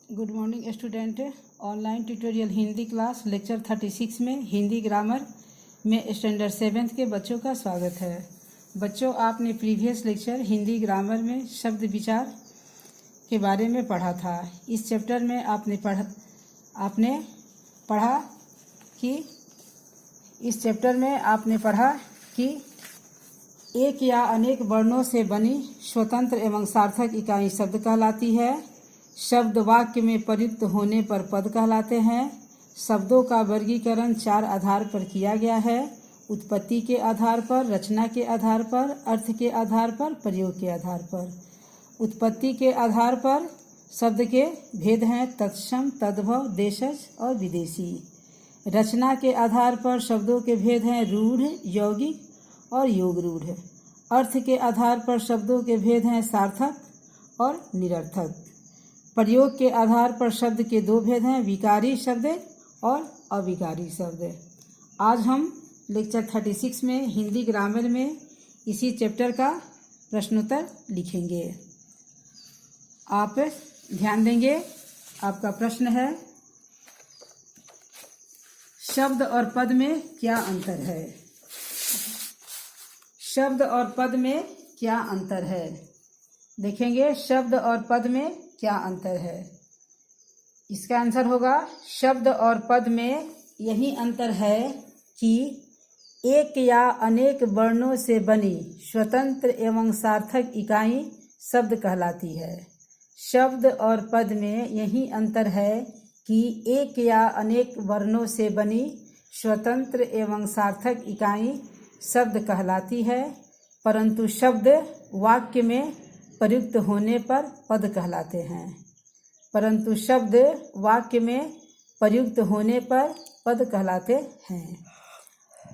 Good morning student. Online tutorial Hindi class lecture 36 में Hindi grammar में standard 7th के बच्चों का स्वागत है। बच्चों, आपने प्रीवियस लेक्चर हिंदी ग्रामर में शब्द विचार के बारे में पढ़ा था। इस चैप्टर में आपने पढ़ा कि एक या अनेक वर्णों से बनी स्वतंत्र एवं सार्थक इकाई शब्द कहलाती है। शब्द वाक्य में प्रयुक्त होने पर पद कहलाते हैं। शब्दों का वर्गीकरण 4 आधार पर किया गया है: उत्पत्ति के आधार पर, रचना के आधार पर, अर्थ के आधार पर, प्रयोग के आधार पर। उत्पत्ति के आधार पर शब्द के भेद हैं तत्सम, तद्भव, देशज और विदेशी। रचना के आधार पर शब्दों के भेद हैं रूढ़, यौगिक और योग रूढ़। अर्थ के आधार पर शब्दों के भेद हैं सार्थक और निरर्थक। प्रयोग के आधार पर शब्द के 2 भेद हैं, विकारी शब्द और अविकारी शब्द। आज हम लेक्चर 36 में हिंदी ग्रामर में इसी चैप्टर का प्रश्नोत्तर लिखेंगे। आप ध्यान देंगे। आपका प्रश्न है, शब्द और पद में क्या अंतर है? शब्द और पद में क्या अंतर है? देखेंगे शब्द और पद में क्या अंतर है। इसका आंसर होगा, शब्द और पद में यही अंतर है कि एक या अनेक वर्णों से बनी स्वतंत्र एवं सार्थक इकाई शब्द कहलाती है। शब्द और पद में यही अंतर है कि एक या अनेक वर्णों से बनी स्वतंत्र एवं सार्थक इकाई शब्द कहलाती है, परंतु शब्द वाक्य में प्रयुक्त होने पर पद कहलाते हैं। परंतु शब्द वाक्य में प्रयुक्त होने पर पद कहलाते हैं।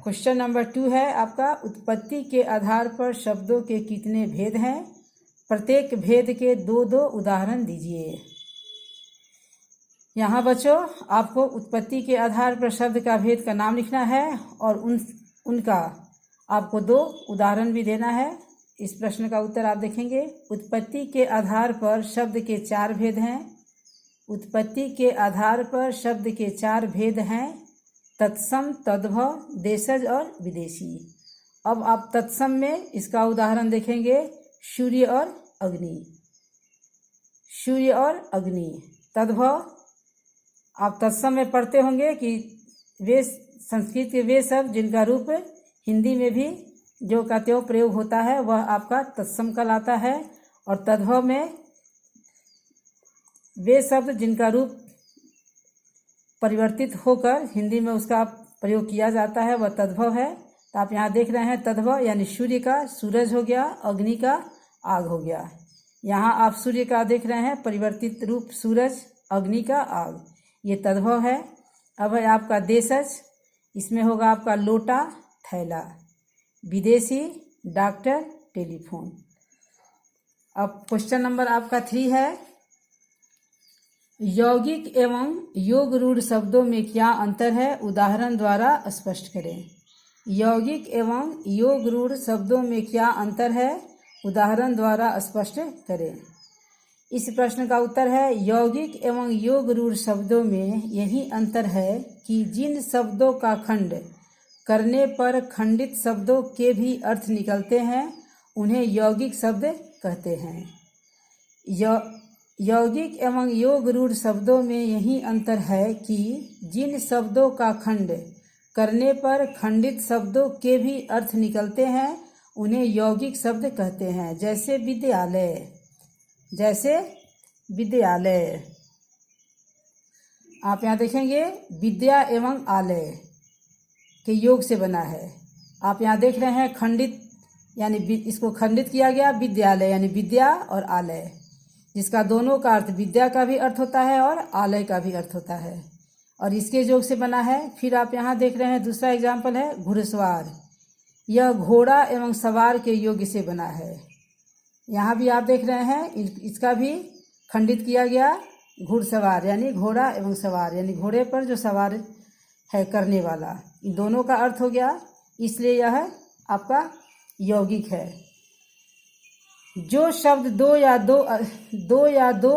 क्वेश्चन नंबर 2 है आपका, उत्पत्ति के आधार पर शब्दों के कितने भेद हैं? प्रत्येक भेद के 2-2 उदाहरण दीजिए। यहाँ बच्चों, आपको उत्पत्ति के आधार पर शब्द का भेद का नाम लिखना है और उनका आपको 2 उदाहरण भी देना है। इस प्रश्न का उत्तर आप देखेंगे। उत्पत्ति के आधार पर शब्द के 4 भेद हैं। उत्पत्ति के आधार पर शब्द के 4 भेद हैं तत्सम, तद्भव, देशज और विदेशी। अब आप तत्सम में इसका उदाहरण देखेंगे, सूर्य और अग्नि। सूर्य और अग्नि। तद्भव आप तत्सम में पढ़ते होंगे कि वे संस्कृत के वे शब्द जिनका रूप हिंदी में भी जो का त्यों प्रयोग होता है वह आपका तत्सम कहलाता है। और तद्भव में वे शब्द जिनका रूप परिवर्तित होकर हिंदी में उसका प्रयोग किया जाता है वह तद्भव है। तो आप यहाँ देख रहे हैं तद्भव यानी सूर्य का सूरज हो गया, अग्नि का आग हो गया। यहाँ आप सूर्य का देख रहे हैं परिवर्तित रूप सूरज, अग्नि का आग, ये तद्भव है। अब है आपका देशज, इसमें होगा आपका लोटा, थैला। विदेशी, डॉक्टर, टेलीफोन। अब क्वेश्चन नंबर आपका 3 है, यौगिक एवं योग रूढ़ शब्दों में क्या अंतर है? उदाहरण द्वारा स्पष्ट करें। यौगिक एवं योग रूढ़ शब्दों में क्या अंतर है? उदाहरण द्वारा स्पष्ट करें। इस प्रश्न का उत्तर है, यौगिक एवं योग रूढ़ शब्दों में यही अंतर है कि जिन शब्दों का खंड करने पर खंडित शब्दों के भी अर्थ निकलते हैं उन्हें यौगिक शब्द कहते हैं। यौगिक एवं योग रूढ़ शब्दों में यही अंतर है कि जिन शब्दों का खंड करने पर खंडित शब्दों के भी अर्थ निकलते हैं उन्हें यौगिक शब्द कहते हैं। जैसे विद्यालय। जैसे विद्यालय आप यहाँ देखेंगे, विद्या एवं आलय के योग से बना है। आप यहाँ देख रहे हैं खंडित यानी इसको खंडित किया गया, विद्यालय यानी विद्या और आलय, जिसका दोनों का अर्थ विद्या का भी अर्थ होता है और आलय का भी अर्थ होता है और इसके योग से बना है। फिर आप यहाँ देख रहे हैं दूसरा एग्जाम्पल है घुड़सवार। यह घोड़ा एवं सवार के योग से बना है। यहाँ भी आप देख रहे हैं इसका भी खंडित किया गया, घुड़सवार यानी घोड़ा एवं सवार यानी घोड़े पर जो सवार है करने वाला, इन दोनों का अर्थ हो गया, इसलिए यह आपका यौगिक है। जो शब्द दो या दो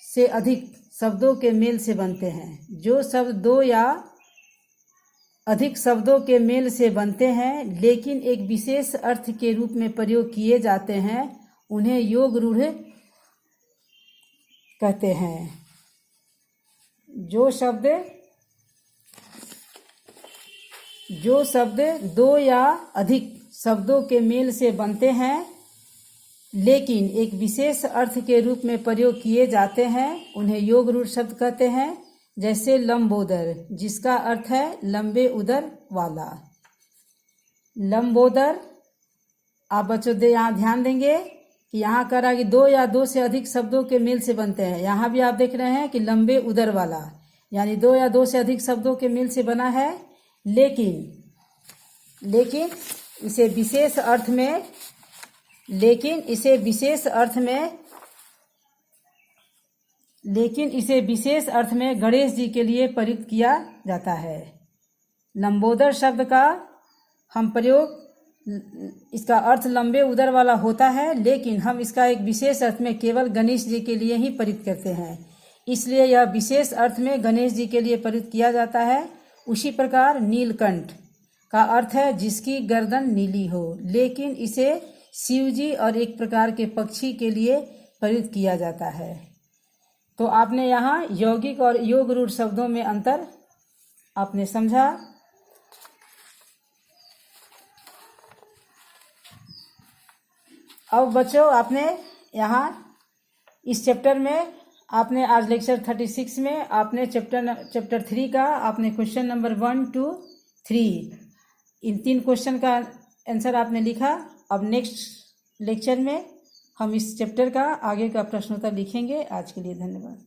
से अधिक शब्दों के मेल से बनते हैं। जो शब्द दो या अधिक शब्दों के मेल से बनते हैं लेकिन एक विशेष अर्थ के रूप में प्रयोग किए जाते हैं उन्हें योग रूढ़ कहते हैं। जो शब्द दो या अधिक शब्दों के मेल से बनते हैं लेकिन एक विशेष अर्थ के रूप में प्रयोग किए जाते हैं उन्हें योग रूढ़ शब्द कहते हैं। जैसे लंबोदर, जिसका अर्थ है लंबे उदर वाला। लंबोदर, आप बच्चों यहाँ ध्यान देंगे कि यहाँ कह रहा है कि दो या दो से अधिक शब्दों के मेल से बनते हैं। यहाँ भी आप देख रहे हैं कि लंबे उदर वाला, यानी दो या दो से अधिक शब्दों के मेल से बना है लेकिन इसे विशेष अर्थ में गणेश जी के लिए प्रयुक्त किया जाता है। लंबोदर शब्द का हम प्रयोग, इसका अर्थ लंबे उदर वाला होता है लेकिन हम इसका एक विशेष अर्थ में केवल गणेश जी के लिए ही प्रयुक्त करते हैं, इसलिए यह विशेष अर्थ में गणेश जी के लिए प्रयुक्त किया जाता है। उसी प्रकार नीलकंठ का अर्थ है जिसकी गर्दन नीली हो, लेकिन इसे शिव जी और एक प्रकार के पक्षी के लिए प्रयुक्त किया जाता है। तो आपने यहाँ यौगिक और योग रूढ़ शब्दों में अंतर आपने समझा। अब बच्चों, आपने यहाँ इस चैप्टर में आपने आज लेक्चर 36 में आपने चैप्टर 3 का आपने question number 1 to 3 in 3 question का आंसर आपने लिखा। अब नेक्स्ट लेक्चर में हम इस चैप्टर का आगे का प्रश्नोत्तर लिखेंगे। आज के लिए धन्यवाद।